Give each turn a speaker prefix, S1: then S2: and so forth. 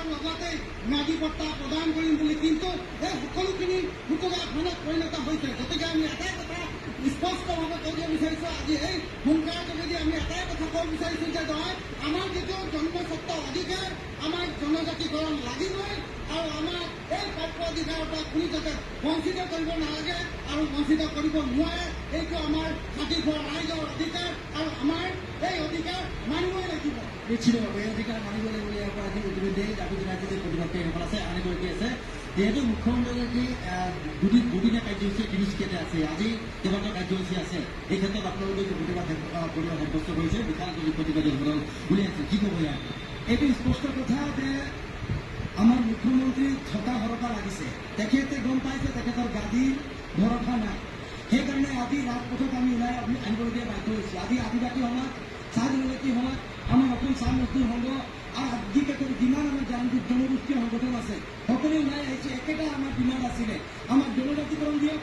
S1: কৰাৰ লগতে নাগৰিকত্ব প্ৰদান কৰিম বুলি, কিন্তু এই সকলোখিনি ঘটনাত পৰিণত হৈছে। গতিকে আমি এটাই কথা স্পষ্টভাৱে কৈ দিব বিচাৰিছোঁ, আজি এই ভূমিকাৰ যোগেদি আমি এটাই কথা ক'ব বিচাৰিছোঁ যে নহয়, আমাৰ যিটো জন্মস্বত্ব অধিকাৰ, আমাৰ জনজাতিকৰণ লাগিবই, আৰু আমাৰ এই প্ৰাপ্য অধিকাৰৰ পৰা কোনো যাতে বঞ্চিত কৰিব নালাগে আৰু বঞ্চিত কৰিব নোৱাৰে। এইটো আমাৰ জাতিখোৱা ৰাইজৰ অধিকাৰ আৰু আমাৰ এই অধিকাৰ মানিবই লাগিব।
S2: নিশ্চিতভাৱে এই অধিকাৰ মানিব লাগিব। ইয়াৰ পৰা আজি ইতিমধ্যে দাবী জনাইছে যে প্ৰতিবাদকাৰীসকল আছে, আনিবলগী আছে। যিহেতু মুখ্যমন্ত্ৰীগৰাকী দুদিনীয়া কাৰ্যসূচী তিনিচুকীয়াতে আছে, আজি কেইবাটাও কাৰ্যসূচী আছে। এই ক্ষেত্ৰত আপোনালোকে প্ৰতিবাদ সাব্যস্ত কৰিছে, বিশাল প্ৰতিবাদীসকল উলিয়াইছে, কি ক'ব ইয়াৰ?
S3: এইটো স্পষ্ট কথা যে আমাৰ মুখ্যমন্ত্ৰী থকা ভৰসা লাগিছে। তেখেতে গম পাইছে তেখেতৰ গাদীৰ ভৰসা নাই, সেইকাৰণে আজি ৰাজপথত আমি ওলাই আনিবলগীয়া বাধ্য হৈছোঁ। আজি আদিবাসী সমাজ, চাহ জনজাতি সমাজ, আমাৰ অসম চাহ মজদুৰ সংঘ আৰু আদিকে যিমান আমাৰ জনগোষ্ঠীয় সংগঠন আছে সকলোৱে ওলাই আহিছে। একেটা আমাৰ ডিমাণ্ড আছিলে, আমাক জনজাতিকৰণ দিয়ক,